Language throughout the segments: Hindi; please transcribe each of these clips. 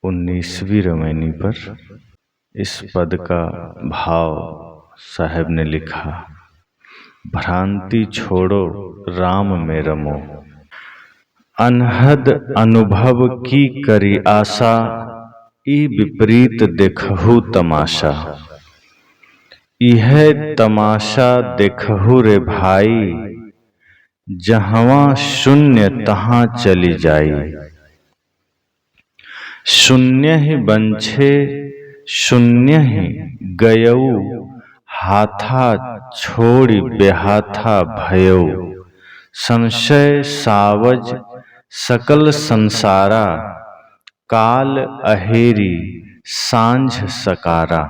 19वीं रमैनी पर इस पद का भाव साहब ने लिखा। भ्रांति छोड़ो राम में रमो, अनहद अनुभव की करी आशा, ई विपरीत देखहु तमाशा। यह तमाशा देखहु रे भाई, जहवा शून्य तहाँ चली जाई। शून्य ही बंछे शून्य ही गयऊ, हाथा छोड़ी बेहाथा भयऊ। संशय सावज सकल संसारा, काल अहेरी सांझ सकारा।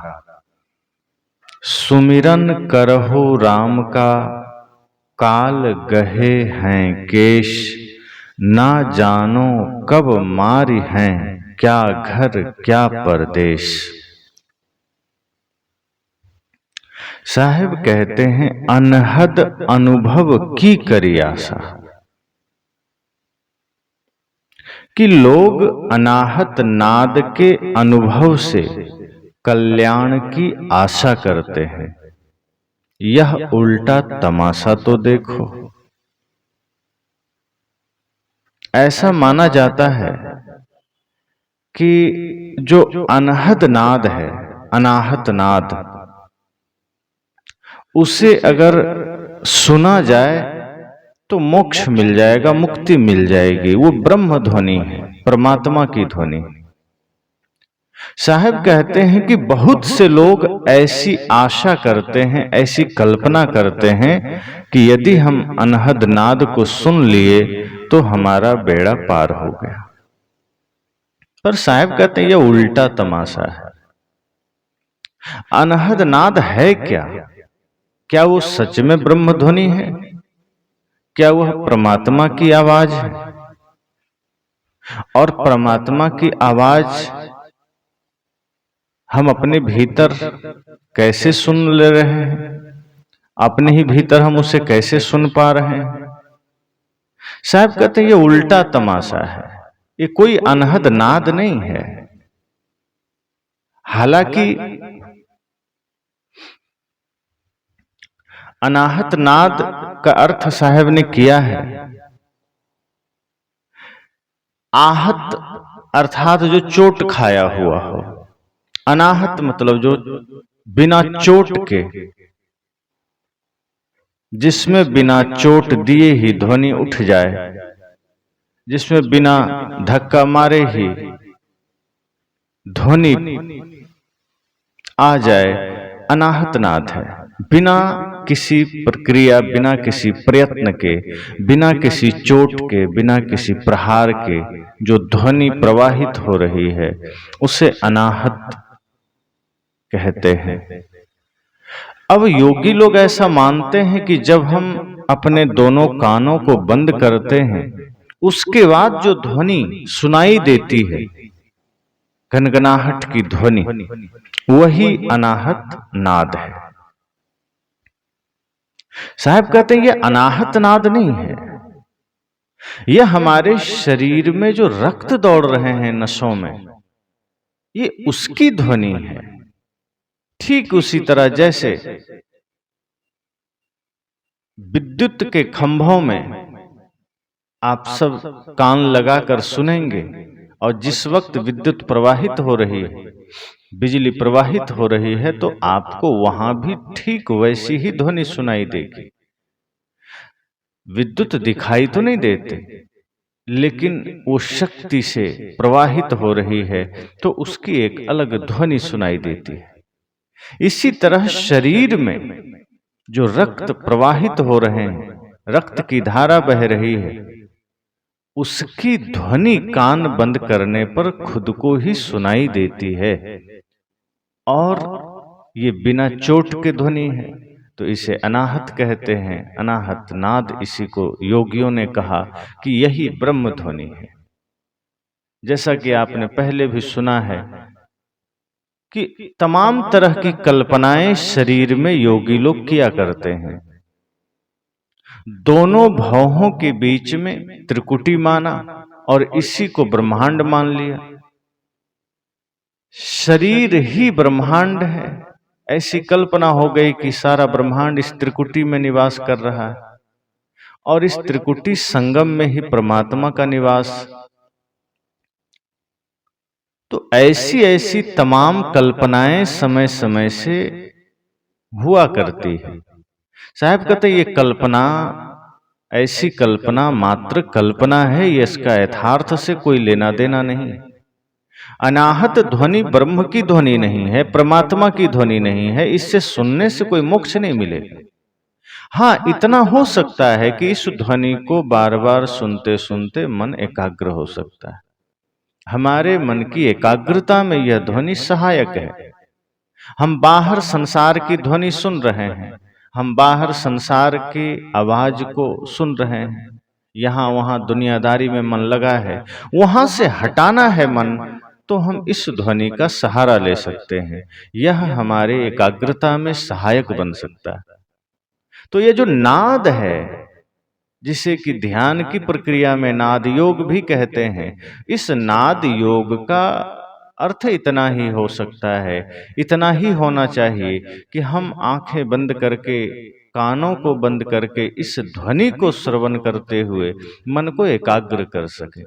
सुमिरन करहु राम का, काल गहे हैं केश। ना जानो कब मारी हैं, क्या घर क्या परदेश। साहब कहते हैं अनहद अनुभव की करी आशा, कि लोग अनाहत नाद के अनुभव से कल्याण की आशा करते हैं। यह उल्टा तमाशा तो देखो। ऐसा माना जाता है कि जो अनहद नाद है, अनाहत नाद, उसे अगर सुना जाए तो मोक्ष मिल जाएगा, मुक्ति मिल जाएगी। वो ब्रह्म ध्वनि है, परमात्मा की ध्वनि। साहब कहते हैं कि बहुत से लोग ऐसी आशा करते हैं, ऐसी कल्पना करते हैं कि यदि हम अनहद नाद को सुन लिए तो हमारा बेड़ा पार हो गया। पर साहब कहते हैं यह उल्टा तमाशा है। अनहद नाद है क्या? क्या वो सच में ब्रह्म ध्वनि है? क्या वह परमात्मा की आवाज है? और परमात्मा की आवाज हम अपने भीतर कैसे सुन ले रहे हैं? अपने ही भीतर हम उसे कैसे सुन पा रहे हैं? साहब कहते हैं ये उल्टा तमाशा है, ये कोई अनहद नाद नहीं है। हालांकि अनाहत नाद का अर्थ साहब ने किया है आहत, अर्थात जो चोट खाया हुआ हो। अनाहत मतलब जो बिना चोट के, जिसमें बिना चोट दिए ही ध्वनि उठ जाए, जिसमें बिना धक्का मारे ही ध्वनि आ जाए, अनाहत नाद है। बिना किसी प्रक्रिया, बिना किसी प्रयत्न के, बिना किसी चोट के, बिना किसी प्रहार के जो ध्वनि प्रवाहित हो रही है उसे अनाहत कहते हैं। अब योगी लोग ऐसा मानते हैं कि जब हम अपने दोनों कानों को बंद करते हैं, उसके बाद जो ध्वनि सुनाई देती है, गनगनाहट की ध्वनि, वही अनाहत नाद है। साहब कहते हैं यह अनाहत नाद नहीं है, यह हमारे शरीर में जो रक्त दौड़ रहे हैं नसों में, ये उसकी ध्वनि है। ठीक उसी तरह जैसे विद्युत के खंभों में आप सब कान लगाकर सुनेंगे, और जिस वक्त विद्युत प्रवाहित हो रही है, बिजली प्रवाहित हो रही है, तो आपको वहां भी ठीक वैसी ही ध्वनि सुनाई देगी। विद्युत दिखाई तो नहीं देते, लेकिन वो शक्ति से प्रवाहित हो रही है तो उसकी एक अलग ध्वनि सुनाई देती है। इसी तरह शरीर में जो रक्त प्रवाहित हो रहे हैं, रक्त की धारा बह रही है, उसकी ध्वनि कान बंद करने पर खुद को ही सुनाई देती है, और ये बिना चोट के ध्वनि है, तो इसे अनाहत कहते हैं। अनाहत नाद, इसी को योगियों ने कहा कि यही ब्रह्म ध्वनि है। जैसा कि आपने पहले भी सुना है कि तमाम तरह की कल्पनाएं शरीर में योगी लोग किया करते हैं। दोनों भवों के बीच में त्रिकुटी माना और इसी को ब्रह्मांड मान लिया। शरीर ही ब्रह्मांड है, ऐसी कल्पना हो गई कि सारा ब्रह्मांड इस त्रिकुटी में निवास कर रहा है और इस त्रिकुटी संगम में ही परमात्मा का निवास। तो ऐसी ऐसी तमाम कल्पनाएं समय समय से हुआ करती है। साहब कहते ये कल्पना, ऐसी कल्पना मात्र कल्पना है, ये इसका यथार्थ से कोई लेना देना नहीं। अनाहत ध्वनि ब्रह्म की ध्वनि नहीं है, परमात्मा की ध्वनि नहीं है, इससे सुनने से कोई मोक्ष नहीं मिलेगा। हाँ, इतना हो सकता है कि इस ध्वनि को बार बार सुनते सुनते मन एकाग्र हो सकता है। हमारे मन की एकाग्रता में यह ध्वनि सहायक है। हम बाहर संसार की ध्वनि सुन रहे हैं, हम बाहर संसार की आवाज को सुन रहे हैं, यहां वहां दुनियादारी में मन लगा है, वहां से हटाना है मन, तो हम इस ध्वनि का सहारा ले सकते हैं। यह हमारे एकाग्रता में सहायक बन सकता है। तो ये जो नाद है, जिसे कि ध्यान की प्रक्रिया में नाद योग भी कहते हैं, इस नाद योग का अर्थ इतना ही हो सकता है, इतना ही होना चाहिए कि हम आंखें बंद करके, कानों को बंद करके इस ध्वनि को श्रवण करते हुए मन को एकाग्र कर सके।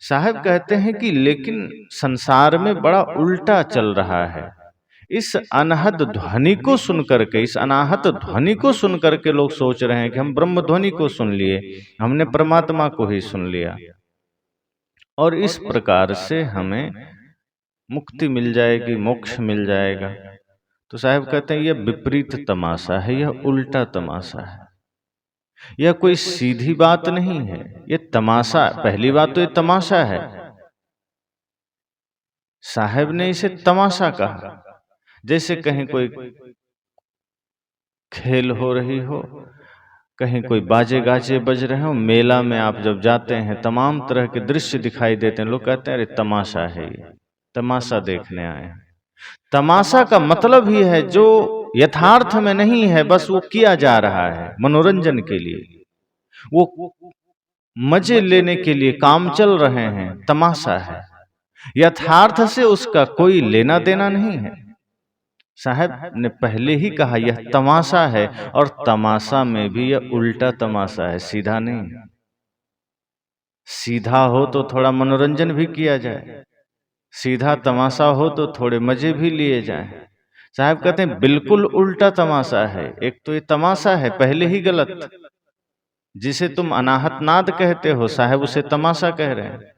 साहब कहते हैं कि लेकिन संसार में बड़ा उल्टा चल रहा है। इस अनहद ध्वनि को सुन करके, इस अनाहत ध्वनि को सुन करके लोग सोच रहे हैं कि हम ब्रह्म ध्वनि को सुन लिए, हमने परमात्मा को ही सुन लिया और इस प्रकार से हमें मुक्ति मिल जाएगी, मोक्ष मिल जाएगा। तो साहब कहते हैं यह विपरीत तमाशा है, यह उल्टा तमाशा है, यह कोई सीधी बात नहीं है, यह तमाशा। पहली बात तो यह तमाशा है, साहब ने इसे तमाशा कहा। जैसे कहीं कोई खेल हो रही हो, कहीं कोई बाजे गाजे बज रहे हो, मेला में आप जब जाते हैं तमाम तरह के दृश्य दिखाई देते हैं, लोग कहते हैं अरे तमाशा है, ये तमाशा देखने आए हैं। तमाशा का मतलब ही है जो यथार्थ में नहीं है, बस वो किया जा रहा है मनोरंजन के लिए, वो मजे लेने के लिए काम चल रहे हैं, तमाशा है। यथार्थ से उसका कोई लेना देना नहीं है। साहब ने पहले ही कहा यह तमाशा है, और तमाशा में भी यह उल्टा तमाशा है, सीधा नहीं। सीधा हो तो थोड़ा मनोरंजन भी किया जाए, सीधा तमाशा हो तो थोड़े मजे भी लिए जाएं। साहब कहते हैं बिल्कुल उल्टा तमाशा है। एक तो ये तमाशा है पहले ही गलत, जिसे तुम अनाहत नाद कहते हो, साहब उसे तमाशा कह रहे हैं।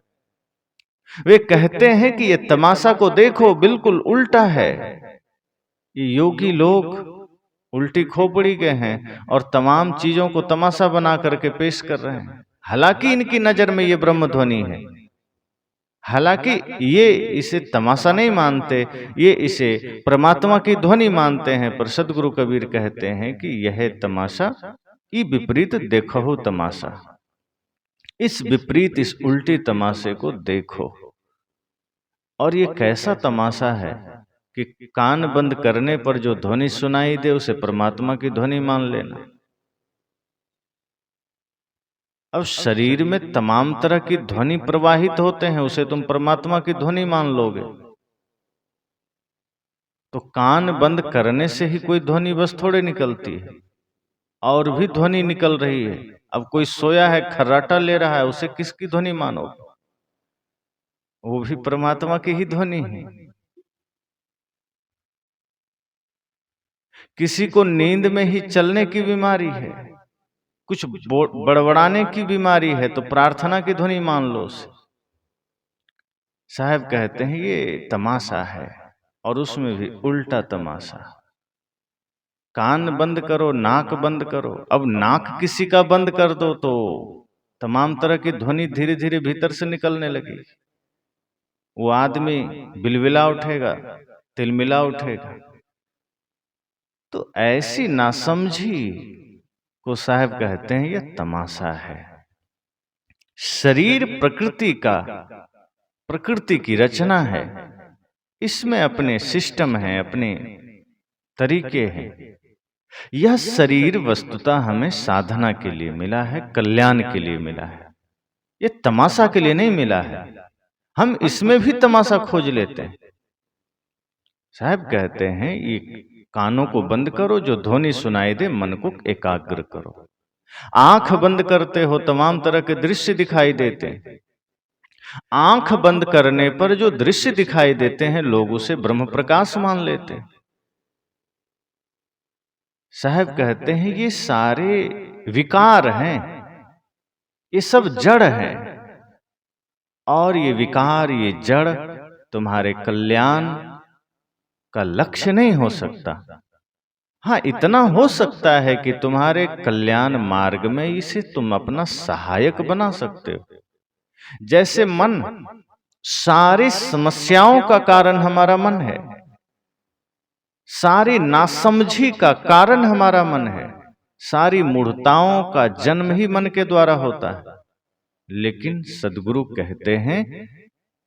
वे कहते हैं कि ये तमाशा को देखो बिल्कुल उल्टा है। ये योगी लोग उल्टी खोपड़ी के हैं और तमाम चीजों को तमाशा बना करके पेश कर रहे हैं। हालांकि इनकी नजर में ये ब्रह्म ध्वनि है, हालांकि ये इसे तमाशा नहीं मानते, ये इसे परमात्मा की ध्वनि मानते हैं। पर सदगुरु कबीर कहते हैं कि यह तमाशा ई विपरीत देखो तमाशा, इस विपरीत, इस उल्टी तमाशे को देखो। और ये कैसा तमाशा है कि कान बंद करने पर जो ध्वनि सुनाई दे उसे परमात्मा की ध्वनि मान लेना। अब शरीर में तमाम तरह की ध्वनि प्रवाहित होते हैं, उसे तुम परमात्मा की ध्वनि मान लोगे। तो कान बंद करने से ही कोई ध्वनि बस थोड़े निकलती है, और भी ध्वनि निकल रही है। अब कोई सोया है, खर्राटा ले रहा है, उसे किसकी ध्वनि मानोगे? वो भी परमात्मा की ही ध्वनि है। किसी को नींद में ही चलने की बीमारी है, कुछ बड़बड़ाने की बीमारी है, तो प्रार्थना की ध्वनि मान लो उसे। साहब कहते हैं ये तमाशा है, और उसमें भी उल्टा तमाशा। कान बंद करो, नाक बंद करो। अब नाक किसी का बंद कर दो तो तमाम तरह की ध्वनि धीरे धीरे भीतर से निकलने लगी। वो आदमी बिलबिला उठेगा, तिलमिला उठेगा। तो ऐसी नासमझी को साहब कहते हैं यह तमाशा है। शरीर प्रकृति का, प्रकृति की रचना है, इसमें अपने सिस्टम हैं, अपने तरीके हैं। यह शरीर वस्तुतः हमें साधना के लिए मिला है, कल्याण के लिए मिला है, यह तमाशा के लिए नहीं मिला है। हम इसमें भी तमाशा खोज लेते हैं। साहब कहते हैं ये कानों को बंद करो, जो ध्वनि सुनाई दे मन को एकाग्र करो। आंख बंद करते हो तमाम तरह के दृश्य दिखाई देते हैं। आंख बंद करने पर जो दृश्य दिखाई देते हैं लोग उसे ब्रह्म प्रकाश मान लेते हैं। साहब कहते हैं ये सारे विकार हैं, ये सब जड़ हैं, और ये विकार, ये जड़ तुम्हारे कल्याण का लक्ष्य नहीं हो सकता। हाँ, इतना हो सकता है कि तुम्हारे कल्याण मार्ग में इसे तुम अपना सहायक बना सकते हो। जैसे मन, सारी समस्याओं का कारण हमारा मन है, सारी नासमझी का कारण हमारा मन है, सारी मूढ़ताओं का जन्म ही मन के द्वारा होता है। लेकिन सद्गुरु कहते हैं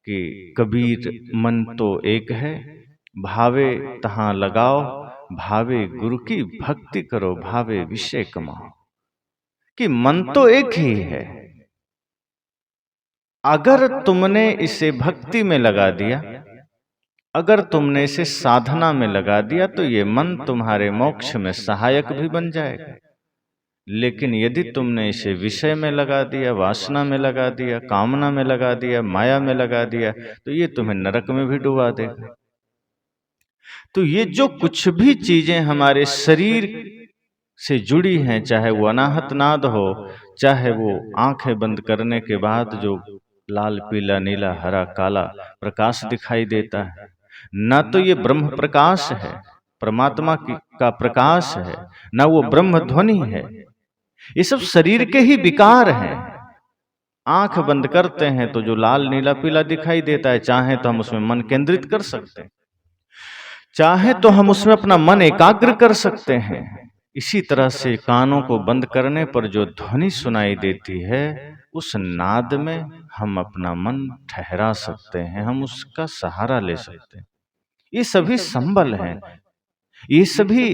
कि कबीर मन तो एक है, भावे तहां लगाओ, भावे गुरु की भक्ति करो, भावे विषय कमाओ। कि मन तो एक ही है, अगर तुमने इसे भक्ति में लगा दिया, अगर तुमने इसे साधना में लगा दिया, तो ये मन तुम्हारे मोक्ष में सहायक भी बन जाएगा। लेकिन यदि तुमने इसे विषय में लगा दिया, वासना में लगा दिया, कामना में लगा दिया, माया में लगा दिया, तो ये तुम्हें नरक में भी डुबा देगा। तो ये जो कुछ भी चीजें हमारे शरीर से जुड़ी हैं, चाहे वो अनाहत नाद हो, चाहे वो आंखें बंद करने के बाद जो लाल पीला नीला हरा काला प्रकाश दिखाई देता है, ना तो ये ब्रह्म प्रकाश है, परमात्मा का प्रकाश है, ना वो ब्रह्म ध्वनि है। ये सब शरीर के ही विकार हैं। आंख बंद करते हैं तो जो लाल नीला पीला दिखाई देता है, चाहे तो हम उसमें मन केंद्रित कर सकते हैं, चाहे तो हम उसमें अपना मन एकाग्र कर सकते हैं। इसी तरह से कानों को बंद करने पर जो ध्वनि सुनाई देती है, उस नाद में हम अपना मन ठहरा सकते हैं, हम उसका सहारा ले सकते हैं। ये सभी संबल हैं, ये सभी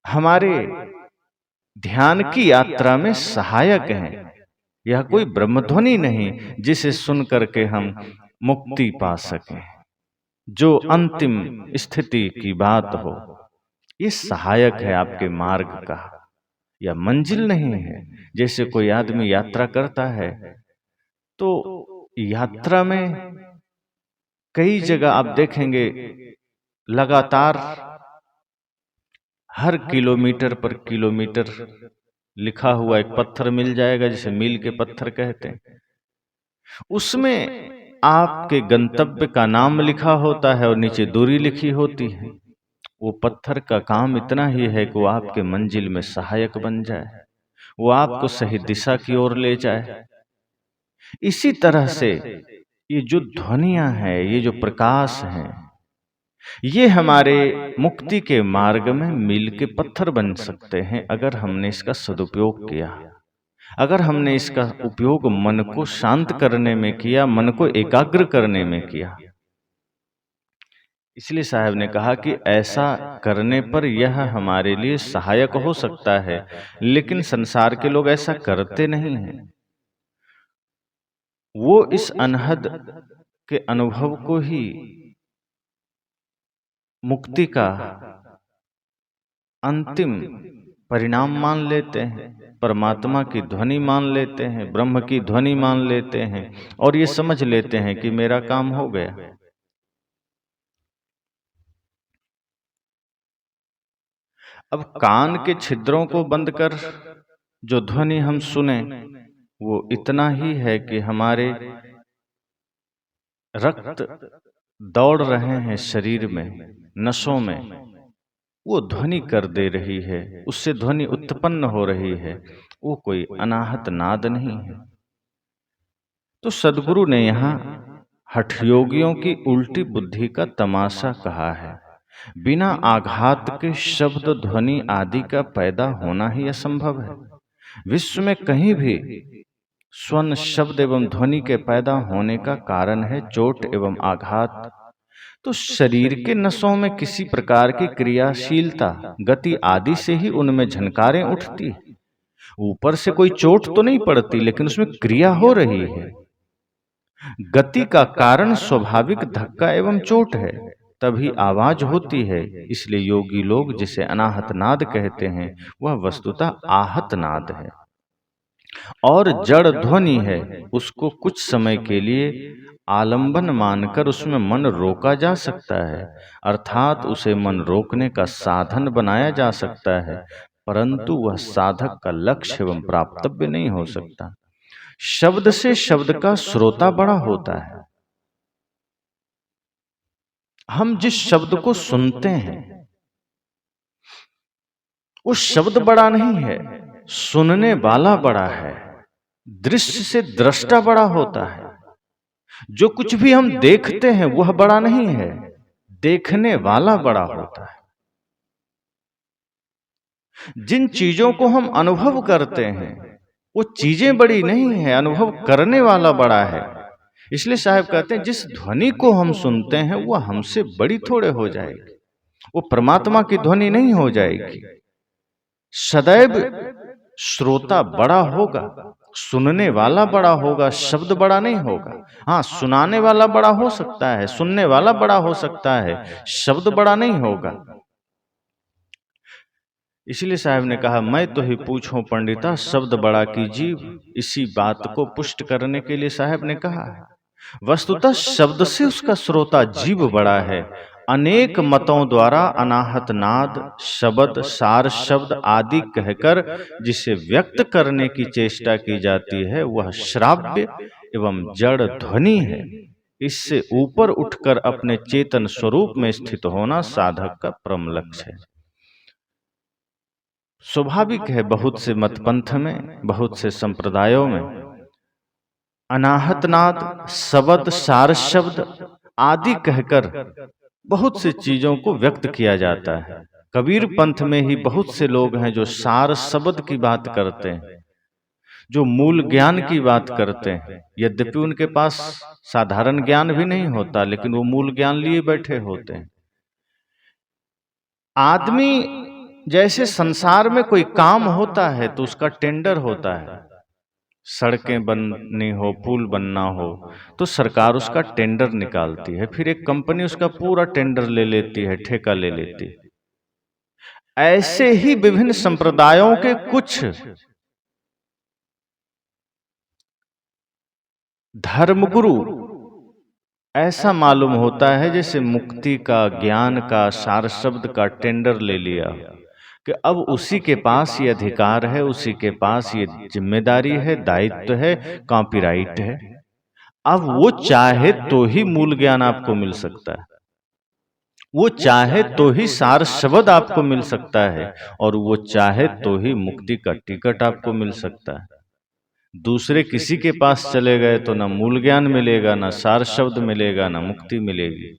हमारे ध्यान की यात्रा में सहायक हैं। यह कोई ब्रह्मध्वनि नहीं जिसे सुन करके हम मुक्ति पा सकें, जो अंतिम स्थिति की बात हो। ये सहायक है आपके मार्ग का, या मंजिल नहीं है। जैसे कोई आदमी यात्रा करता है तो यात्रा में कई जगह आप देखेंगे लगातार हर किलोमीटर पर किलोमीटर लिखा हुआ एक पत्थर मिल जाएगा, जिसे मील के पत्थर कहते हैं। उसमें आपके गंतव्य का नाम लिखा होता है और नीचे दूरी लिखी होती है। वो पत्थर का काम इतना ही है कि वो आपके मंजिल में सहायक बन जाए, वो आपको सही दिशा की ओर ले जाए। इसी तरह से ये जो ध्वनियां हैं, ये जो प्रकाश हैं, ये हमारे मुक्ति के मार्ग में मील के पत्थर बन सकते हैं, अगर हमने इसका सदुपयोग किया, अगर हमने इसका उपयोग मन को शांत करने में किया, मन को एकाग्र करने में किया। इसलिए साहब ने कहा कि ऐसा करने पर यह हमारे लिए सहायक हो सकता है, लेकिन संसार के लोग ऐसा करते नहीं हैं। वो इस अनहद के अनुभव को ही मुक्ति का अंतिम परिणाम मान लेते हैं, परमात्मा की ध्वनि मान लेते हैं, ब्रह्म की ध्वनि मान लेते हैं, और ये समझ लेते हैं कि मेरा काम हो गया। अब कान के छिद्रों को बंद कर जो ध्वनि हम सुने, वो इतना ही है कि हमारे रक्त दौड़ रहे हैं शरीर में, नसों में, वो ध्वनि कर दे रही है, उससे ध्वनि उत्पन्न हो रही है। वो कोई अनाहत नाद नहीं है। तो सद्गुरु ने यहाँ हठयोगियों की उल्टी बुद्धि का तमाशा कहा है। बिना आघात के शब्द ध्वनि आदि का पैदा होना ही असंभव है। विश्व में कहीं भी स्वन शब्द एवं ध्वनि के पैदा होने का कारण है चोट एवं आघात। तो शरीर के नसों में किसी प्रकार की क्रियाशीलता, गति आदि से ही उनमें झनकारें उठती है। ऊपर से कोई चोट तो नहीं पड़ती, लेकिन उसमें क्रिया हो रही है। गति का कारण स्वाभाविक धक्का एवं चोट है। तभी आवाज होती है। इसलिए योगी लोग जिसे अनाहत नाद कहते हैं वह वस्तुतः आहत नाद है और जड़ ध्वनि है। उसको कुछ समय के लिए आलंबन मानकर उसमें मन रोका जा सकता है, अर्थात उसे मन रोकने का साधन बनाया जा सकता है, परंतु वह साधक का लक्ष्य एवं प्राप्तव्य नहीं हो सकता। शब्द से शब्द का श्रोता बड़ा होता है। हम जिस शब्द को सुनते हैं वो शब्द बड़ा नहीं है, सुनने वाला बड़ा है। दृश्य से दृष्टा बड़ा होता है। जो कुछ भी हम देखते हैं वह बड़ा नहीं है, देखने वाला बड़ा होता है। जिन चीजों को हम अनुभव करते हैं वो चीजें बड़ी नहीं है, अनुभव करने वाला बड़ा है। इसलिए साहब कहते हैं जिस ध्वनि को हम सुनते हैं वह हमसे बड़ी थोड़े हो जाएगी, वो परमात्मा की ध्वनि नहीं हो जाएगी। सदैव श्रोता बड़ा होगा, सुनने वाला बड़ा होगा, शब्द बड़ा नहीं होगा। हाँ, सुनाने वाला बड़ा हो सकता है, सुनने वाला बड़ा हो सकता है, शब्द बड़ा नहीं होगा। इसलिए साहब ने कहा मैं तो ही पूछूं पंडिता शब्द बड़ा कीजिए। इसी बात को पुष्ट करने के लिए साहब ने कहा वस्तुतः शब्द से उसका श्रोता जीव बड़ा है। अनेक मतों द्वारा अनाहत नाद, शब्द, सार शब्द आदि कहकर जिसे व्यक्त करने की चेष्टा की जाती है वह श्राव्य एवं जड़ ध्वनि है। इससे ऊपर उठकर अपने चेतन स्वरूप में स्थित होना साधक का परम लक्ष्य है। स्वाभाविक है बहुत से मतपंथ में, बहुत से संप्रदायों में अनाहत नाद, शब्द, सार शब्द आदि कहकर बहुत सी चीजों को व्यक्त किया जाता है। कबीर पंथ में ही बहुत से लोग हैं जो सार शब्द की बात करते हैं, जो मूल ज्ञान की बात करते हैं। यद्यपि उनके पास साधारण ज्ञान भी नहीं होता, लेकिन वो मूल ज्ञान लिए बैठे होते हैं। आदमी जैसे संसार में कोई काम होता है तो उसका टेंडर होता है। सड़कें बननी हो, पुल बनना हो तो सरकार उसका टेंडर निकालती है, फिर एक कंपनी उसका पूरा टेंडर ले लेती है, ठेका ले लेती है। ऐसे ही विभिन्न संप्रदायों के कुछ धर्मगुरु ऐसा मालूम होता है जैसे मुक्ति का, ज्ञान का, सार शब्द का टेंडर ले लिया कि अब उसी के पास ये अधिकार है, उसी के पास ये जिम्मेदारी है, दायित्व है, कॉपीराइट है। अब वो चाहे तो ही मूल ज्ञान आपको मिल सकता है, वो चाहे तो ही सार शब्द आपको मिल सकता है, और वो चाहे तो ही मुक्ति का टिकट आपको मिल सकता है। दूसरे किसी के पास चले गए तो ना मूल ज्ञान मिलेगा, ना सार शब्द मिलेगा, ना मुक्ति मिलेगी।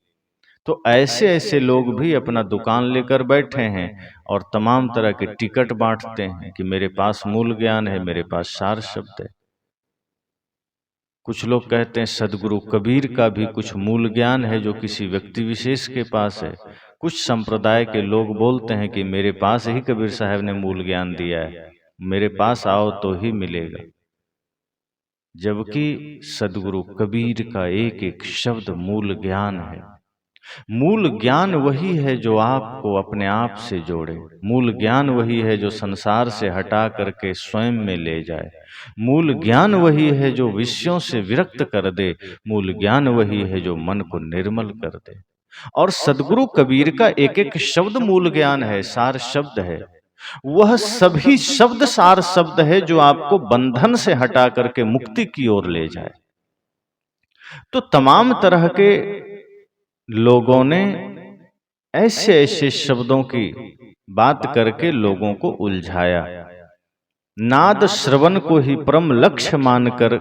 तो ऐसे ऐसे लोग भी अपना दुकान लेकर बैठे हैं और तमाम तरह के टिकट बांटते हैं कि मेरे पास मूल ज्ञान है, मेरे पास सार शब्द है। कुछ लोग कहते हैं सदगुरु कबीर का भी कुछ मूल ज्ञान है जो किसी व्यक्ति विशेष के पास है। कुछ संप्रदाय के लोग बोलते हैं कि मेरे पास ही कबीर साहब ने मूल ज्ञान दिया है, मेरे पास आओ तो ही मिलेगा। जबकि सदगुरु कबीर का एक एक शब्द मूल ज्ञान है। मूल ज्ञान वही है जो आपको अपने आप से जोड़े। मूल ज्ञान वही है जो संसार से हटा करके स्वयं में ले जाए। मूल ज्ञान वही है जो विषयों से विरक्त कर दे। मूल ज्ञान वही है जो मन को निर्मल कर दे। और सदगुरु कबीर का एक एक शब्द मूल ज्ञान है, सार शब्द है। वह सभी शब्द सार शब्द है जो आपको बंधन से हटा करके मुक्ति की ओर ले जाए। तो तमाम तरह के लोगों ने ऐसे ऐसे शब्दों की बात करके लोगों को उलझाया। नाद श्रवण को ही परम लक्ष्य मानकर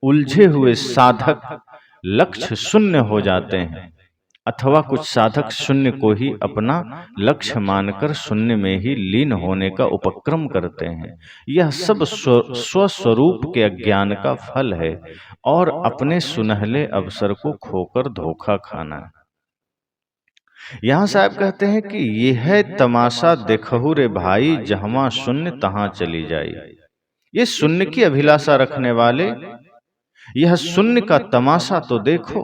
उलझे हुए साधक लक्ष्य शून्य हो जाते हैं, अथवा कुछ साधक शून्य को ही अपना लक्ष्य मानकर शून्य में ही लीन होने का उपक्रम करते हैं। यह सब स्वस्वरूप के अज्ञान का फल है और अपने सुनहले अवसर को खोकर धोखा खाना। यहां साहब कहते हैं कि यह है तमाशा देखहु रे भाई, जहां शून्य तहां चली जाई। ये शून्य की अभिलाषा रखने वाले यह शून्य का तमाशा तो देखो।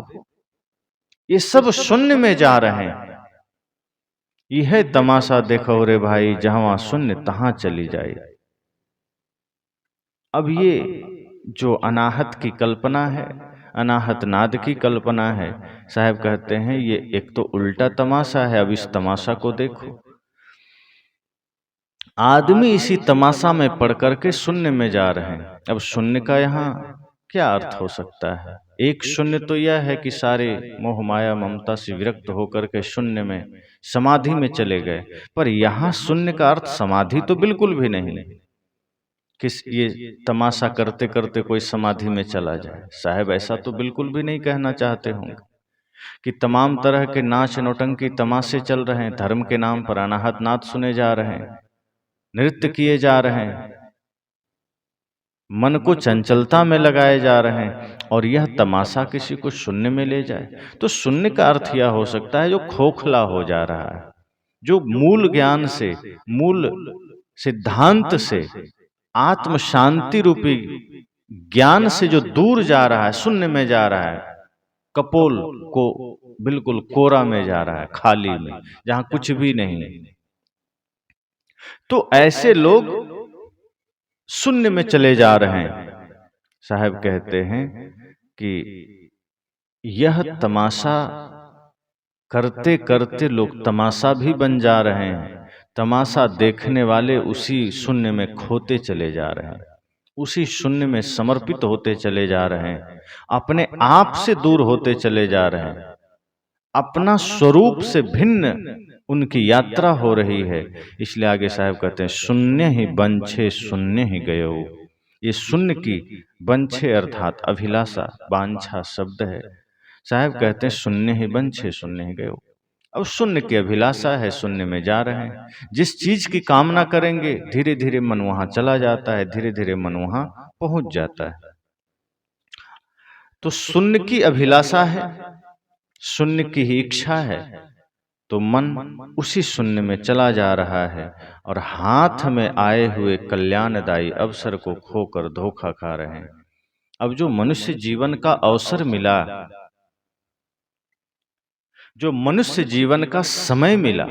ये सब शून्य में जा रहे हैं। यह तमाशा देखो रे भाई, जहां शून्य तहां चली जाए। अब ये जो अनाहत की कल्पना है, अनाहत नाद की कल्पना है, साहब कहते हैं ये एक तो उल्टा तमाशा है। अब इस तमाशा को देखो, आदमी इसी तमाशा में पड़ करके शून्य में जा रहे हैं। अब शून्य का यहाँ क्या अर्थ हो सकता है? एक शून्य तो यह है कि सारे मोह माया ममता से विरक्त होकर के शून्य में समाधि में चले गए, पर यहाँ शून्य का अर्थ समाधि तो बिल्कुल भी नहीं। किस ये तमाशा करते करते कोई समाधि में चला जाए, साहब ऐसा तो बिल्कुल भी नहीं कहना चाहते होंगे कि तमाम तरह के नाच नौटंकी तमाशे चल रहे हैं, धर्म के नाम पर अनाहत नाद सुने जा रहे हैं, नृत्य किए जा रहे हैं, मन को चंचलता में लगाए जा रहे हैं, और यह तमाशा किसी को शून्य में ले जाए। तो शून्य का अर्थ यह हो सकता है जो खोखला हो जा रहा है, जो मूल ज्ञान से, मूल सिद्धांत से, आत्म शांति रूपी ज्ञान से जो दूर जा रहा है, शून्य में जा रहा है, कपोल को बिल्कुल कोरा में जा रहा है, खाली में, जहां कुछ भी नहीं। तो ऐसे लोग शून्य में चले जा रहे हैं। साहब कहते हैं कि यह तमाशा करते करते लोग तमाशा भी बन जा रहे हैं। तमाशा देखने वाले उसी शून्य में खोते चले जा रहे हैं, उसी शून्य में समर्पित होते चले जा रहे हैं, अपने आप से दूर होते चले जा रहे हैं, अपना स्वरूप से भिन्न उनकी यात्रा हो रही है। इसलिए आगे साहब कहते हैं शून्य ही बंछे शून्य ही गयो। ये शून्य की बंछे अर्थात अभिलाषा, वांछा शब्द है। साहब कहते हैं शून्य ही बंछे शून्य ही गयो। अब शून्य की अभिलाषा है, शून्य में जा रहे हैं। जिस चीज की कामना करेंगे धीरे धीरे मन वहां चला जाता है, धीरे धीरे मन वहां पहुंच जाता है। तो शून्य की अभिलाषा है, शून्य की ही इच्छा है, तो मन उसी शून्य में चला जा रहा है और हाथ में आए हुए कल्याणदायी अवसर को खोकर धोखा खा रहे हैं। अब जो मनुष्य जीवन का अवसर मिला, जो मनुष्य जीवन का समय मिला,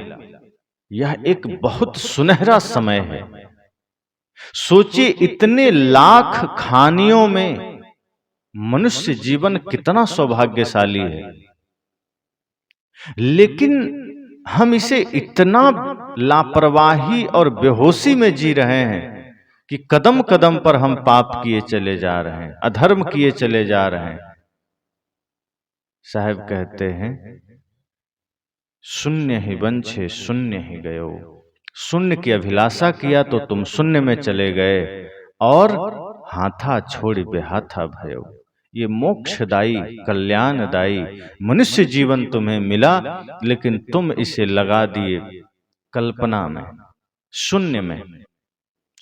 यह एक बहुत सुनहरा समय है। सोचिए इतने लाख खानियों में मनुष्य जीवन कितना सौभाग्यशाली है, लेकिन हम इसे इतना लापरवाही और बेहोशी में जी रहे हैं कि कदम कदम पर हम पाप किए चले जा रहे हैं, अधर्म किए चले जा रहे हैं। साहब कहते हैं शून्य ही बंछे शून्य ही गयो। शून्य की अभिलाषा किया तो तुम शून्य में चले गए और हाथा छोड़ी बेहाथा भयो। ये मोक्षदायी कल्याणदायी मनुष्य जीवन तुम्हें मिला, लेकिन तुम इसे लगा दिए कल्पना में, शून्य में।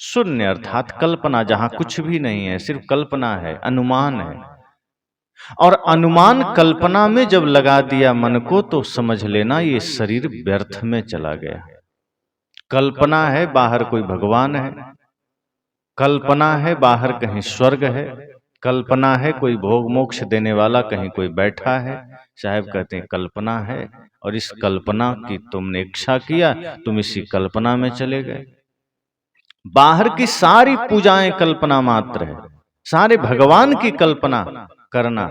शून्य अर्थात कल्पना, जहां कुछ भी नहीं है, सिर्फ कल्पना है, अनुमान है। और अनुमान कल्पना में जब लगा दिया मन को, तो समझ लेना ये शरीर व्यर्थ में चला गया। कल्पना है बाहर कोई भगवान है, कल्पना है बाहर कहीं स्वर्ग है, कल्पना है कोई भोग मोक्ष देने वाला कहीं कोई बैठा है। साहब कहते हैं कल्पना है, और इस कल्पना की तुमने इच्छा किया, तुम इसी कल्पना में चले गए। बाहर की सारी पूजाएं कल्पना मात्र है, सारे भगवान की कल्पना करना।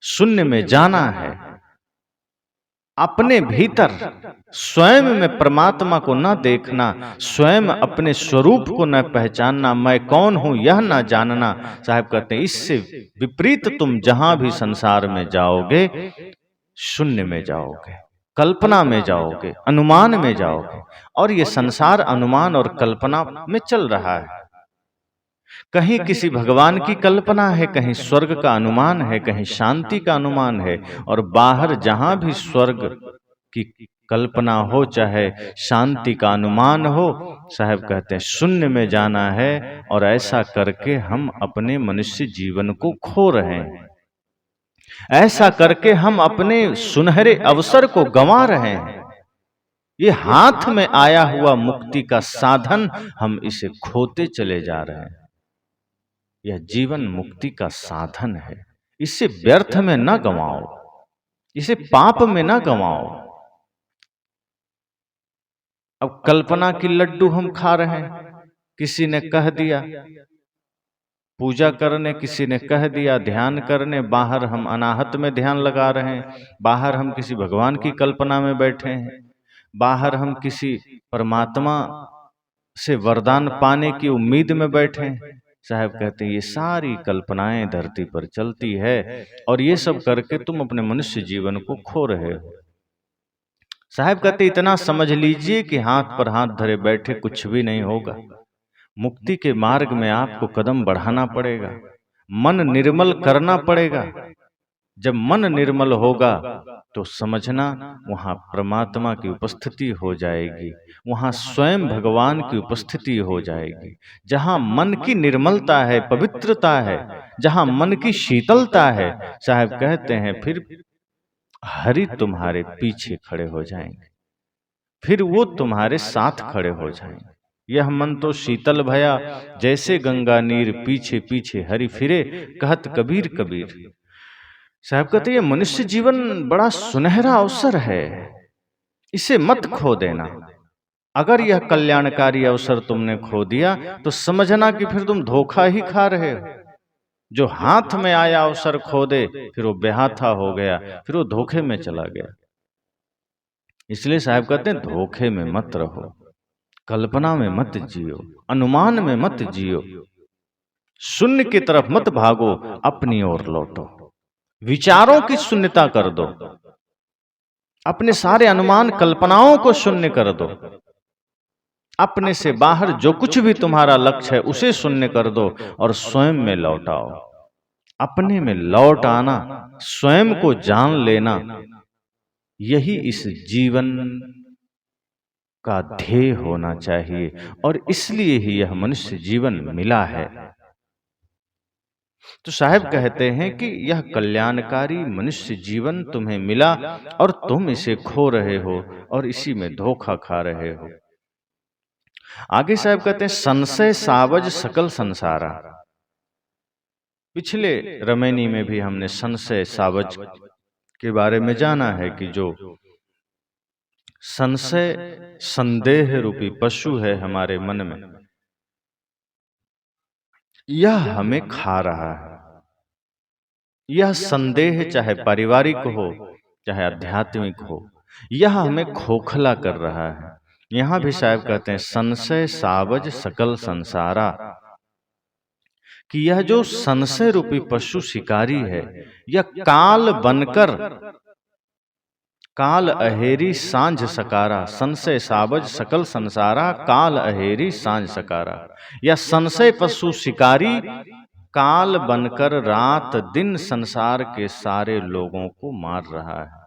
शून्य में जाना है, अपने भीतर स्वयं में परमात्मा को न देखना, स्वयं अपने स्वरूप को न पहचानना, मैं कौन हूं यह न जानना। साहब कहते हैं इससे विपरीत तुम जहां भी संसार में जाओगे, शून्य में जाओगे, कल्पना में जाओगे, अनुमान में जाओगे। और ये संसार अनुमान और कल्पना में चल रहा है। कहीं किसी भगवान की कल्पना है, कहीं स्वर्ग का अनुमान है, कहीं शांति का अनुमान है। और बाहर जहां भी स्वर्ग की कल्पना हो, चाहे शांति का अनुमान हो, साहब कहते हैं शून्य में जाना है। और ऐसा करके हम अपने मनुष्य जीवन को खो रहे हैं, ऐसा करके हम अपने सुनहरे अवसर को गंवा रहे हैं। ये हाथ में आया हुआ मुक्ति का साधन, हम इसे खोते चले जा रहे हैं। यह जीवन मुक्ति का साधन है, इसे व्यर्थ में न गंवाओ। इसे पाप में ना गंवाओ। अब कल्पना की लड्डू हम खा रहे हैं, किसी ने कह दिया, पूजा करने किसी ने कह दिया, ध्यान करने, बाहर हम अनाहत में ध्यान लगा रहे हैं, बाहर हम किसी भगवान की कल्पना में बैठे हैं, बाहर हम किसी परमात्मा से वरदान पाने की उम्मीद में बैठे हैं। साहब कहते हैं ये सारी कल्पनाएं धरती पर चलती है और ये सब करके तुम अपने मनुष्य जीवन को खो रहे हो। साहब कहते इतना समझ लीजिए कि हाथ पर हाथ धरे बैठे कुछ भी नहीं होगा। मुक्ति के मार्ग में आपको कदम बढ़ाना पड़ेगा, मन निर्मल करना पड़ेगा। जब मन निर्मल होगा तो समझना वहां परमात्मा की उपस्थिति हो जाएगी, वहां स्वयं भगवान की उपस्थिति हो जाएगी। जहां मन की निर्मलता है, पवित्रता है, जहां मन की शीतलता है, साहब कहते हैं फिर हरि तुम्हारे पीछे खड़े हो जाएंगे, फिर वो तुम्हारे साथ खड़े हो जाएंगे। यह मन तो शीतल भया जैसे गंगा नीर, पीछे पीछे हरि फिरे, कहत कबीर कबीर। साहब कहते ये मनुष्य जीवन बड़ा सुनहरा अवसर है, इसे मत खो देना। अगर यह कल्याणकारी अवसर तुमने खो दिया तो समझना कि फिर तुम धोखा ही खा रहे हो। जो हाथ में आया अवसर खो दे फिर वो बेहाथा हो गया, फिर वो धोखे में चला गया। इसलिए साहब कहते हैं धोखे में मत रहो, कल्पना में मत जियो, अनुमान में मत जियो, शून्य की तरफ मत भागो, अपनी ओर लौटो, विचारों की शून्यता कर दो, अपने सारे अनुमान कल्पनाओं को शून्य कर दो, अपने से बाहर जो कुछ भी तुम्हारा लक्ष्य है उसे शून्य कर दो और स्वयं में लौट आओ। अपने में लौट आना, स्वयं को जान लेना, यही इस जीवन का ध्येय होना चाहिए और इसलिए ही यह मनुष्य जीवन मिला है। तो साहब कहते हैं कि यह कल्याणकारी मनुष्य जीवन तुम्हें मिला और तुम इसे खो रहे हो और इसी में धोखा खा रहे हो। आगे साहब कहते हैं संशय सावज सकल संसारा। पिछले रमैनी में भी हमने संशय सावज के बारे में जाना है कि जो संशय संदेह रूपी पशु है हमारे मन में, यह हमें खा रहा है। यह संदेह चाहे पारिवारिक हो चाहे आध्यात्मिक हो, यह हमें खोखला कर रहा है। यहां भी साहब कहते हैं संशय सावज सकल संसारा, कि यह जो संशय रूपी पशु शिकारी है, यह काल बनकर, काल अहेरी सांझ सकारा, संशय सावज सकल संसारा, काल अहेरी सांझ सकारा। यह संशय पशु शिकारी काल बनकर रात दिन संसार के सारे लोगों को मार रहा है,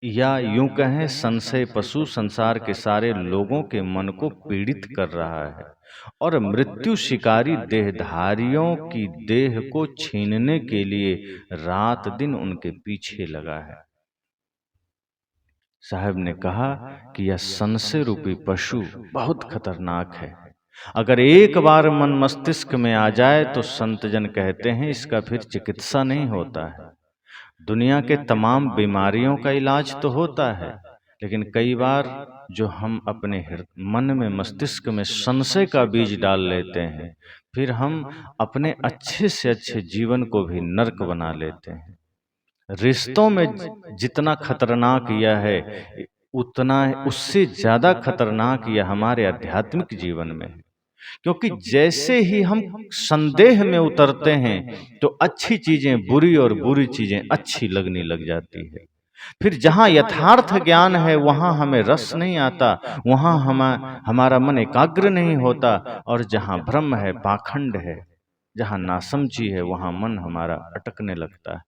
या यूं कहें संशय पशु संसार के सारे लोगों के मन को पीड़ित कर रहा है और मृत्यु शिकारी देहधारियों की देह को छीनने के लिए रात दिन उनके पीछे लगा है। साहब ने कहा कि यह संशय रूपी पशु बहुत खतरनाक है। अगर एक बार मन मस्तिष्क में आ जाए तो संतजन कहते हैं इसका फिर चिकित्सा नहीं होता है। दुनिया के तमाम बीमारियों का इलाज तो होता है, लेकिन कई बार जो हम अपने मन में मस्तिष्क में संशय का बीज डाल लेते हैं, फिर हम अपने अच्छे से अच्छे जीवन को भी नर्क बना लेते हैं। रिश्तों में जितना खतरनाक यह है, उतना उससे ज्यादा खतरनाक यह हमारे आध्यात्मिक जीवन में है। क्योंकि जैसे ही हम संदेह में उतरते हैं तो अच्छी चीजें बुरी और बुरी चीजें अच्छी लगने लग जाती है। फिर जहां यथार्थ ज्ञान है वहां हमें रस नहीं आता, वहां हमारा मन एकाग्र नहीं होता, और जहां भ्रम है, पाखंड है, जहां नासमझी है, वहां मन हमारा अटकने लगता है।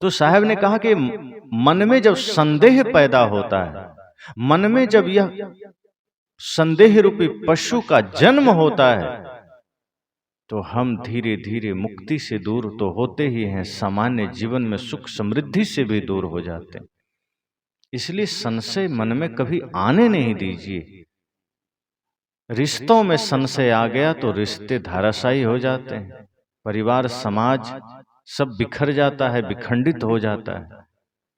तो साहब ने कहा कि मन में जब संदेह पैदा होता है, मन में जब यह संदेह रूपी पशु का जन्म होता है, तो हम धीरे धीरे मुक्ति से दूर तो होते ही हैं, सामान्य जीवन में सुख समृद्धि से भी दूर हो जाते हैं। इसलिए संशय मन में कभी आने नहीं दीजिए। रिश्तों में संशय आ गया तो रिश्ते धाराशायी हो जाते हैं, परिवार समाज सब बिखर जाता है, विखंडित हो जाता है,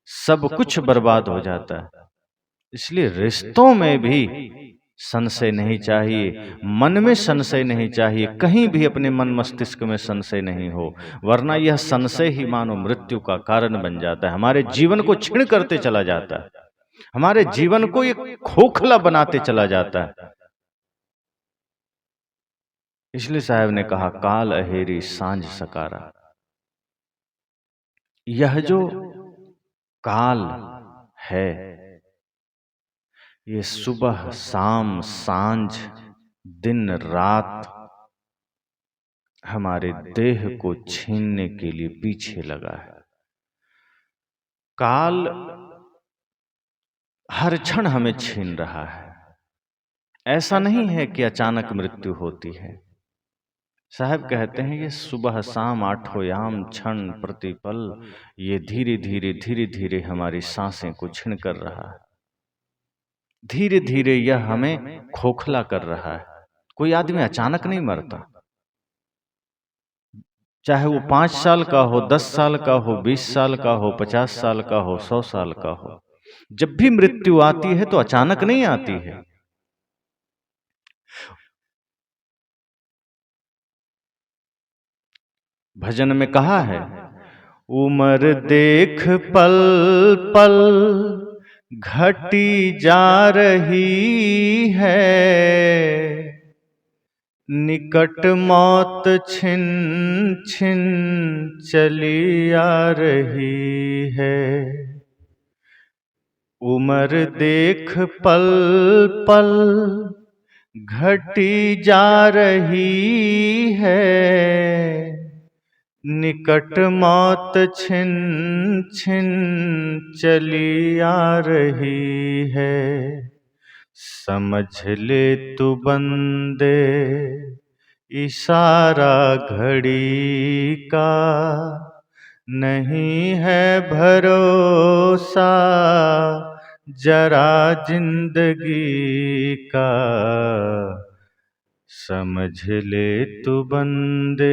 सब कुछ बर्बाद हो जाता है। इसलिए रिश्तों में भी संशय नहीं चाहिए, मन में संशय नहीं चाहिए, कहीं भी अपने मन मस्तिष्क में संशय नहीं हो, वरना यह संशय ही मानो मृत्यु का कारण बन जाता है, हमारे जीवन को क्षीण करते चला जाता है, हमारे जीवन को एक खोखला बनाते चला जाता है। इसलिए साहब ने कहा काल अहेरी सांझ सकारा। यह जो काल है, ये सुबह शाम सांझ दिन रात हमारे देह को छीनने के लिए पीछे लगा है। काल हर क्षण हमें छीन रहा है। ऐसा नहीं है कि अचानक मृत्यु होती है। साहब कहते हैं ये सुबह शाम आठों याम क्षण प्रतिपल ये धीरे धीरे हमारी सांसें को छीन कर रहा है। धीरे धीरे यह हमें खोखला कर रहा है। कोई आदमी अचानक नहीं मरता, चाहे वो 5 साल का हो, 10 साल का हो, 20 साल का हो, 50 साल का हो, 100 साल का हो। जब भी मृत्यु आती है तो अचानक नहीं आती है। भजन में कहा है उम्र देख पल पल घटी जा रही है, निकट मौत छिन छिन चली आ रही है। उम्र देख पल पल घटी जा रही है, निकट मौत छिन छिन चली आ रही है। समझ ले तू बंदे इशारा घड़ी का, नहीं है भरोसा जरा जिंदगी का। समझ ले तू बंदे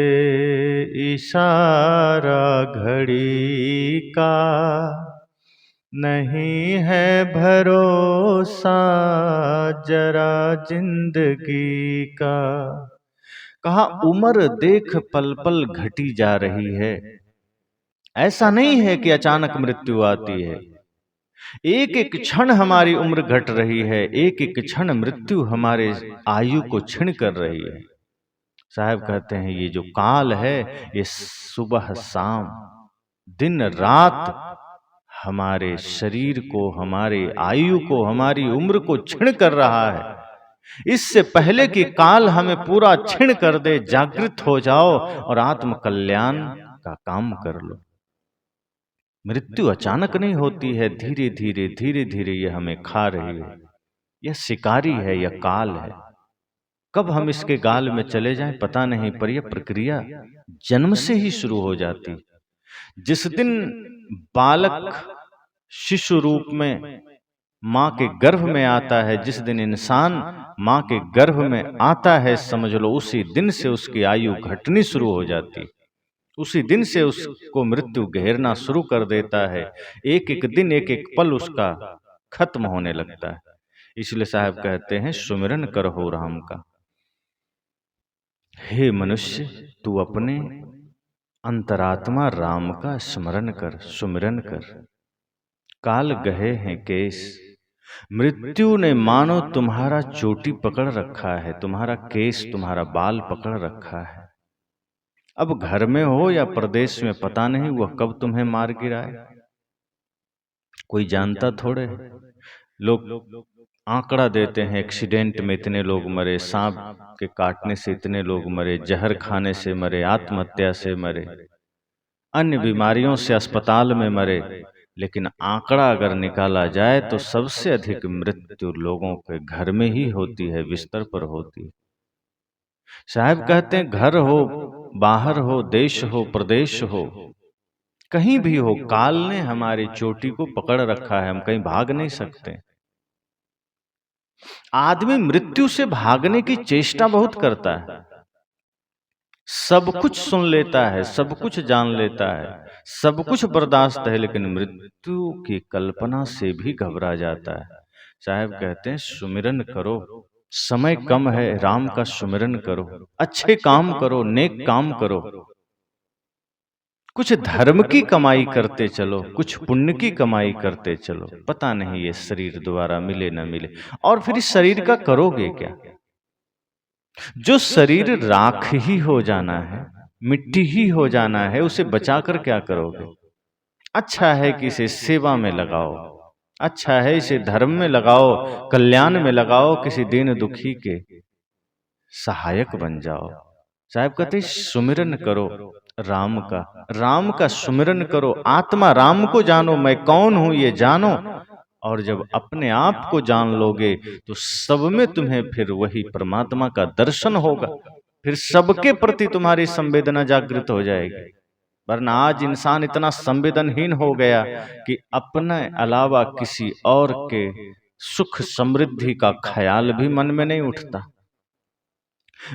इशारा घड़ी का, नहीं है भरोसा जरा जिंदगी का। कहा उम्र देख पल पल घटी जा रही है। ऐसा नहीं है कि अचानक मृत्यु आती है, एक एक क्षण हमारी उम्र घट रही है, एक एक क्षण मृत्यु हमारे आयु को छीन कर रही है। साहब कहते हैं ये जो काल है ये सुबह शाम दिन रात हमारे शरीर को, हमारे आयु को, हमारी उम्र को छीन कर रहा है। इससे पहले कि काल हमें पूरा छीन कर दे, जागृत हो जाओ और आत्म कल्याण का काम कर लो। मृत्यु अचानक नहीं होती है, धीरे धीरे यह हमें खा रही है। यह शिकारी है, यह काल है। कब हम इसके गाल में चले जाएं पता नहीं, पर यह प्रक्रिया जन्म से ही शुरू हो जाती। जिस दिन बालक शिशु रूप में माँ के गर्भ में आता है, जिस दिन इंसान माँ के गर्भ में आता है, समझ लो उसी दिन से उसकी आयु घटनी शुरू हो जाती। उसी दिन से उसको मृत्यु घेरना शुरू कर देता है। एक एक दिन एक एक पल उसका खत्म होने लगता है। इसलिए साहब कहते हैं सुमिरन करो राम का। हे मनुष्य तू अपने अंतरात्मा राम का स्मरण कर, सुमिरन कर। काल गए हैं केस, मृत्यु ने मानो तुम्हारा चोटी पकड़ रखा है, तुम्हारा केस, तुम्हारा बाल पकड़ रखा है। अब घर में हो या प्रदेश में पता नहीं वह कब तुम्हें मार गिराए, कोई जानता थोड़े। लोग आंकड़ा देते हैं, एक्सीडेंट में इतने लोग मरे, सांप के काटने से इतने लोग मरे, जहर खाने से मरे, आत्महत्या से मरे, अन्य बीमारियों से अस्पताल में मरे। लेकिन आंकड़ा अगर निकाला जाए तो सबसे अधिक मृत्यु लोगों के घर में ही होती है, बिस्तर पर होती है। साहब कहते हैं घर हो, बाहर हो, देश हो, प्रदेश हो, कहीं भी हो, काल ने हमारी चोटी को पकड़ रखा है, हम कहीं भाग नहीं सकते। आदमी मृत्यु से भागने की चेष्टा बहुत करता है, सब कुछ सुन लेता है, सब कुछ जान लेता है, सब कुछ बर्दाश्त है, लेकिन मृत्यु की कल्पना से भी घबरा जाता है। साहब कहते हैं सुमिरन करो, समय कम है, राम का सुमिरन करो, अच्छे काम करो, नेक काम करो, कुछ धर्म की कमाई करते चलो, कुछ पुण्य की कमाई करते चलो। पता नहीं ये शरीर दोबारा मिले न मिले, और फिर इस शरीर का करोगे क्या? जो शरीर राख ही हो जाना है, मिट्टी ही हो जाना है, उसे बचाकर क्या करोगे? अच्छा है कि इसे सेवा में लगाओ, अच्छा है इसे धर्म में लगाओ, कल्याण में लगाओ, किसी दीन दुखी के सहायक बन जाओ। साहब कहते सुमिरन करो राम का सुमिरन करो, आत्मा राम को जानो, मैं कौन हूं ये जानो, और जब अपने आप को जान लोगे तो सब में तुम्हें फिर वही परमात्मा का दर्शन होगा, फिर सबके प्रति तुम्हारी संवेदना जागृत हो जाएगी। वरना आज इंसान इतना संवेदनहीन हो गया कि अपने अलावा किसी और के सुख समृद्धि का ख्याल भी मन में नहीं उठता,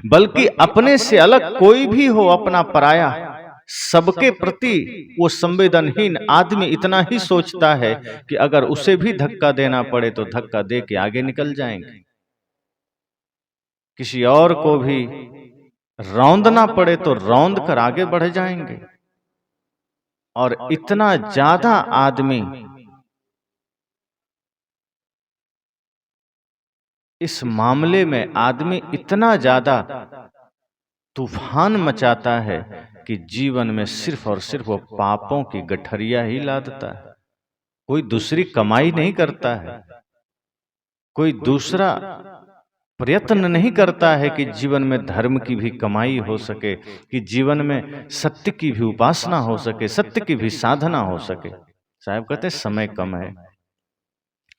बल्कि अपने से अलग कोई भी हो, अपना पराया, सबके प्रति वो संवेदनहीन आदमी इतना ही सोचता है कि अगर उसे भी धक्का देना पड़े तो धक्का दे के आगे निकल जाएंगे, किसी और को भी रौंदना पड़े तो रौंद कर आगे बढ़ जाएंगे। और इतना ज्यादा आदमी इस मामले में, आदमी इतना ज्यादा तूफान मचाता है कि जीवन में सिर्फ और सिर्फ वो पापों की गठरिया ही लादता है, कोई दूसरी कमाई नहीं करता है, कोई दूसरा प्रयत्न नहीं करता है कि जीवन में धर्म की भी कमाई हो सके, कि जीवन में सत्य की भी उपासना हो सके, सत्य की भी साधना हो सके। साहब कहते हैं समय कम है,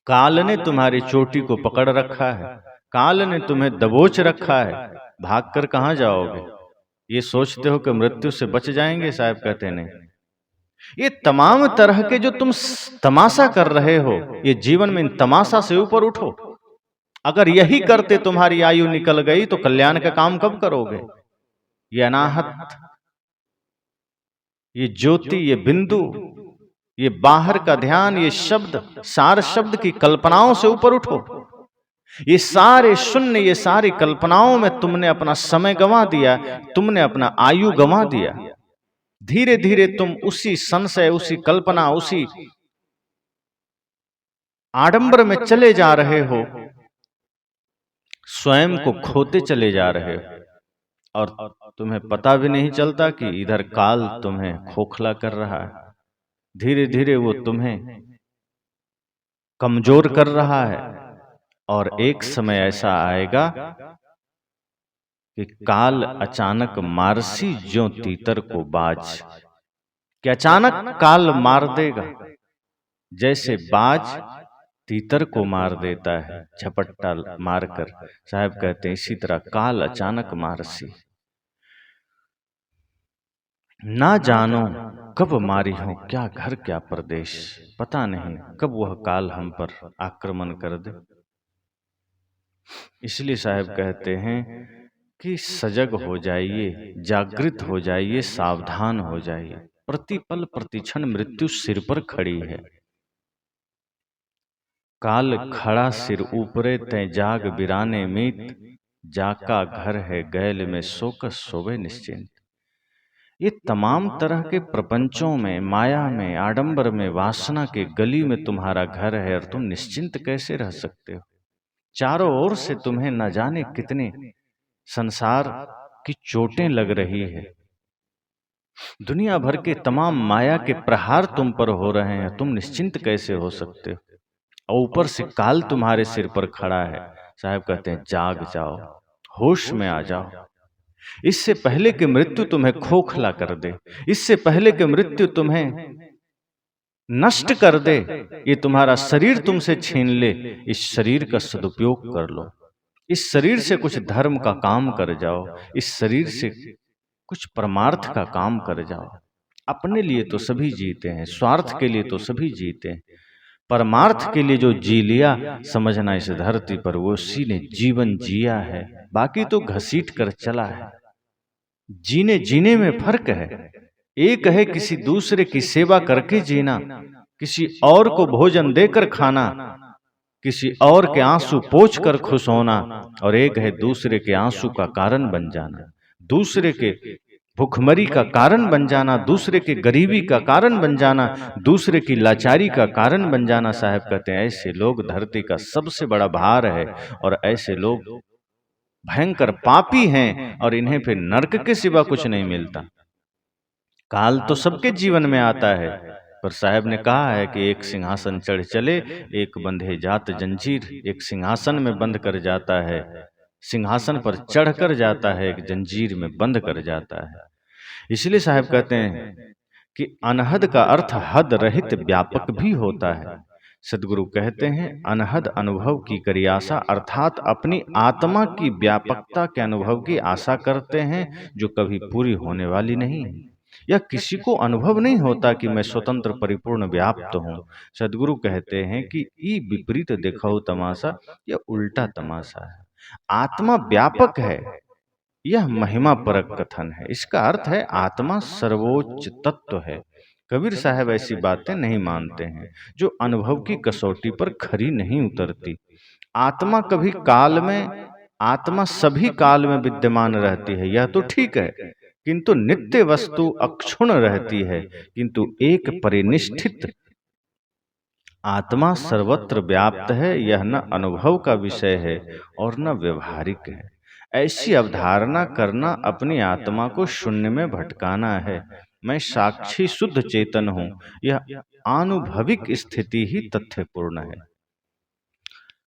काल ने तुम्हारी चोटी को पकड़ रखा है, काल ने तुम्हें दबोच रखा है, भागकर कहां जाओगे? ये सोचते हो कि मृत्यु से बच जाएंगे? साहब कहते नहीं, ये तमाम तरह के जो तुम तमाशा कर रहे हो, ये जीवन में इन तमाशा से ऊपर उठो। अगर यही करते तुम्हारी आयु निकल गई तो कल्याण का काम कब करोगे? ये अनाहत, ये ज्योति, ये बिंदु, ये बाहर का ध्यान, ये शब्द, सार शब्द की कल्पनाओं से ऊपर उठो। ये सारे शून्य, ये सारी कल्पनाओं में तुमने अपना समय गंवा दिया, तुमने अपना आयु गंवा दिया। धीरे धीरे तुम उसी संशय, उसी कल्पना, उसी आडंबर में चले जा रहे हो, स्वयं को खोते चले जा रहे हो, और तुम्हें पता भी नहीं चलता कि इधर काल तुम्हें खोखला कर रहा है, धीरे धीरे वो तुम्हें कमजोर कर रहा है। और एक समय ऐसा आएगा कि काल अचानक मारसी ज्यों तीतर को बाज, कि अचानक काल मार देगा, जैसे बाज तीतर को मार देता है झपट्टा मारकर। साहब कहते हैं इसी तरह काल अचानक मारसी, ना जानो कब मारी हो क्या घर क्या परदेश, पता नहीं कब वह काल हम पर आक्रमण कर दे। इसलिए साहब कहते हैं कि सजग हो जाइए, जागृत हो जाइए, सावधान हो जाइए, प्रतिपल प्रतिक्षण मृत्यु सिर पर खड़ी है। काल खड़ा सिर ऊपरे तय जाग बिराने मीत, जाका घर है गैल में सोकस सोवे निश्चिंत। ये तमाम तरह के प्रपंचों में, माया में, आडंबर में, वासना के गली में तुम्हारा घर है, और तुम निश्चिंत कैसे रह सकते हो? चारों ओर से तुम्हें न जाने कितने संसार की चोटें लग रही है, दुनिया भर के तमाम माया के प्रहार तुम पर हो रहे हैं, तुम निश्चिंत कैसे हो सकते हो? और ऊपर से काल तुम्हारे सिर पर खड़ा है। साहब कहते हैं जाग जाओ, होश में आ जाओ, इससे पहले कि मृत्यु तुम्हें खोखला कर दे, इससे पहले कि मृत्यु तुम्हें नष्ट कर दे, ये तुम्हारा शरीर तुमसे छीन ले, इस शरीर का सदुपयोग कर लो, इस शरीर से कुछ धर्म का काम कर जाओ, इस शरीर से कुछ परमार्थ का काम कर जाओ। अपने लिए तो सभी जीते हैं, स्वार्थ के लिए तो सभी जीते हैं, परमार्थ के लिए जो जी लिया, समझना इस धरती पर वो उसी ने जीवन जिया है, बाकी तो घसीट कर चला है। जीने जीने में फर्क है। एक है किसी दूसरे की सेवा करके जीना, किसी और को भोजन देकर खाना, किसी और के आंसू पोंछ कर खुश होना, और एक है दूसरे के आंसू का कारण बन जाना, दूसरे के भुखमरी का कारण बन जाना, दूसरे के गरीबी का कारण बन जाना, दूसरे की लाचारी का कारण बन जाना। साहब कहते हैं ऐसे लोग धरती का सबसे बड़ा भार है, और ऐसे लोग भयंकर पापी हैं, और इन्हें फिर नरक के सिवा कुछ नहीं मिलता। काल तो सबके जीवन में आता है, पर साहब ने कहा है कि एक सिंहासन चढ़ चले, एक बंधे जात जंजीर। एक सिंहासन में बंध कर जाता है, सिंहासन पर चढ़कर जाता है, एक जंजीर में बंध कर जाता है। इसलिए साहब कहते हैं कि अनहद का अर्थ हद रहित व्यापक भी होता है। सदगुरु कहते हैं अनहद अनुभव की करी आशा, अर्थात अपनी आत्मा की व्यापकता के अनुभव की आशा करते हैं, जो कभी पूरी होने वाली नहीं है। या किसी को अनुभव नहीं होता कि मैं स्वतंत्र परिपूर्ण व्याप्त हूँ। सदगुरु कहते हैं कि ई विपरीत देखो तमाशा, यह उल्टा तमाशा है। आत्मा व्यापक है, यह महिमा परक कथन है। इसका अर्थ है आत्मा सर्वोच्च तत्व है। कबीर साहब ऐसी बातें नहीं मानते हैं जो अनुभव की कसौटी पर खरी नहीं उतरती। आत्मा कभी काल में, आत्मा सभी काल में विद्यमान रहती है, यह तो ठीक है, किंतु नित्य वस्तु अक्षुण रहती है, किंतु एक परिनिष्ठित आत्मा सर्वत्र व्याप्त है। यह न अनुभव का विषय है और न व्यवहारिक है। ऐसी अवधारणा करना अपनी आत्मा को शून्य में भटकाना है। मैं साक्षी शुद्ध चेतन हूं, यह आनुभविक स्थिति ही तथ्यपूर्ण है।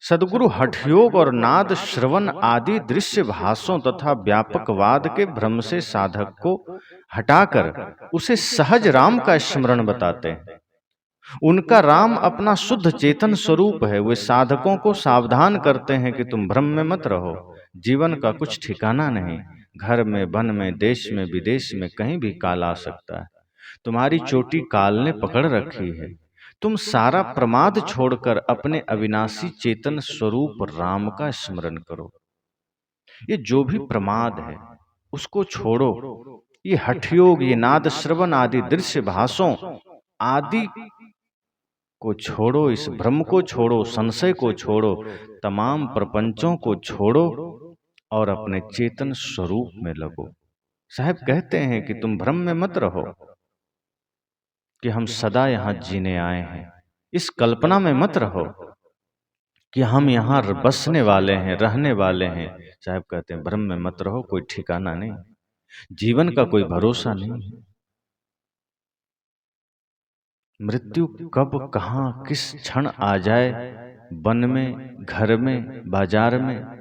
सदगुरु हठयोग और नाद श्रवण आदि दृश्य भाषों तथा व्यापकवाद के भ्रम से साधक को हटाकर उसे सहज राम का स्मरण बताते हैं। उनका राम अपना शुद्ध चेतन स्वरूप है। वे साधकों को सावधान करते हैं कि तुम भ्रम में मत रहो। जीवन का कुछ ठिकाना नहीं। घर में, वन में, देश में, विदेश में कहीं भी काल आ सकता है। तुम्हारी चोटी काल ने पकड़ रखी है। तुम सारा प्रमाद छोड़कर अपने अविनाशी चेतन स्वरूप राम का स्मरण करो। ये जो भी प्रमाद है उसको छोड़ो। ये हठयोग, ये नाद श्रवण आदि दृश्य भाषों आदि को छोड़ो, इस भ्रम को छोड़ो, संशय को छोड़ो, तमाम प्रपंचों को छोड़ो और अपने चेतन स्वरूप में लगो। साहब कहते हैं कि तुम भ्रम में मत रहो कि हम सदा यहाँ जीने आए हैं। इस कल्पना में मत रहो कि हम यहाँ बसने वाले हैं, रहने वाले हैं। साहब कहते हैं भ्रम में मत रहो, कोई ठिकाना नहीं, जीवन का कोई भरोसा नहीं। मृत्यु कब, कहाँ, किस क्षण आ जाए, वन में, घर में, बाजार में,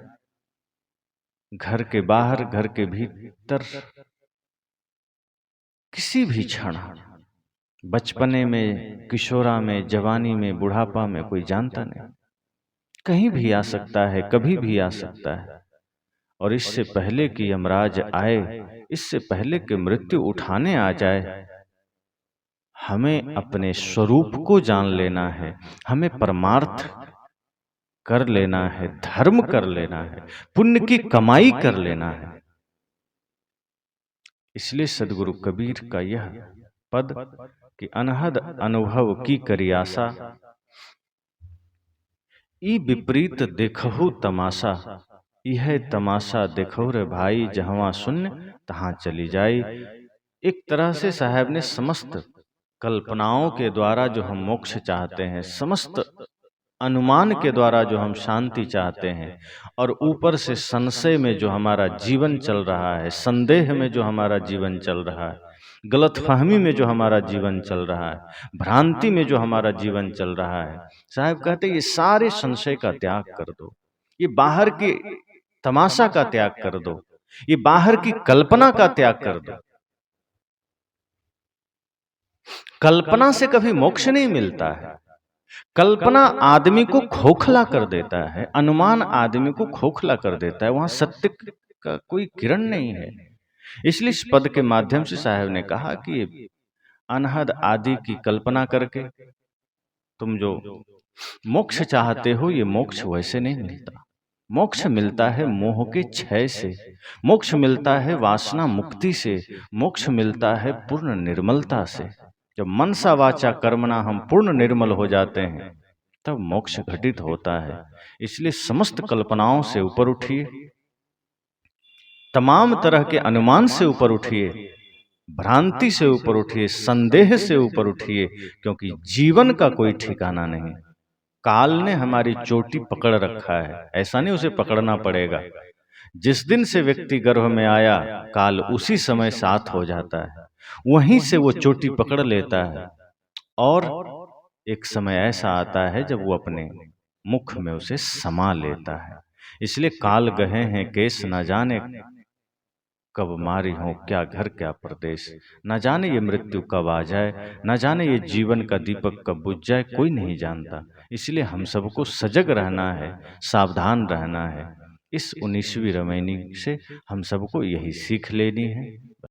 घर के बाहर, घर के भीतर, किसी भी क्षण, बचपने में, किशोरा में, जवानी में, बुढ़ापा में, कोई जानता नहीं। कहीं भी आ सकता है, कभी भी आ सकता है। और इससे पहले कि यमराज आए, इससे पहले कि मृत्यु उठाने आ जाए, हमें अपने स्वरूप को जान लेना है। हमें परमार्थ कर लेना है, धर्म कर लेना है, पुण्य की कमाई कर लेना है। इसलिए सदगुरु कबीर का यह पद कि अनहद अनुभव की करी आशा, ई विपरीत देखहु तमाशा, यह तमाशा देखो रे भाई, जहां शून्य तहां चली जाई। एक तरह से साहब ने समस्त कल्पनाओं के द्वारा जो हम मोक्ष चाहते हैं, समस्त अनुमान के द्वारा जो हम शांति चाहते हैं, और ऊपर से संशय में जो हमारा जीवन चल रहा है, संदेह में जो हमारा जीवन चल रहा है, गलतफहमी में जो हमारा जीवन चल रहा है, भ्रांति में जो हमारा जीवन चल रहा है, साहब कहते ये सारे संशय का त्याग कर दो। ये बाहर की तमाशा का त्याग कर दो। ये बाहर की कल्पना का त्याग कर दो। कल्पना से कभी मोक्ष नहीं मिलता है। कल्पना आदमी को खोखला कर देता है, अनुमान आदमी को खोखला कर देता है, वहां सत्य का कोई किरण नहीं है। इसलिए इस पद के माध्यम से साहब ने कहा कि अनहद आदि की कल्पना करके तुम जो मोक्ष चाहते हो, ये मोक्ष वैसे नहीं मिलता। मोक्ष मिलता है मोह के क्षय से, मोक्ष मिलता है वासना मुक्ति से, मोक्ष मिलता है पूर्ण निर्मलता से। जब मन सा वाचा कर्मणा हम पूर्ण निर्मल हो जाते हैं तब मोक्ष घटित होता है। इसलिए समस्त कल्पनाओं से ऊपर उठिए, तमाम तरह के अनुमान से ऊपर उठिए, भ्रांति से ऊपर उठिए, संदेह से ऊपर उठिए, क्योंकि जीवन का कोई ठिकाना नहीं। काल ने हमारी चोटी पकड़ रखा है, ऐसा नहीं उसे पकड़ना पड़ेगा। जिस दिन से व्यक्ति गर्भ में आया काल उसी समय साथ हो जाता है, वहीं से वो चोटी पकड़ लेता है और एक समय ऐसा आता है जब वो अपने मुख में उसे समा लेता है। इसलिए काल गहे हैं केस न जाने कब मारी हो, क्या घर क्या परदेश, न जाने ये मृत्यु कब आ जाए, न जाने ये जीवन का दीपक कब बुझ जाए, कोई नहीं जानता। इसलिए हम सबको सजग रहना है, सावधान रहना है। इस 19वीं रामायणी से हम सबको यही सीख लेनी है।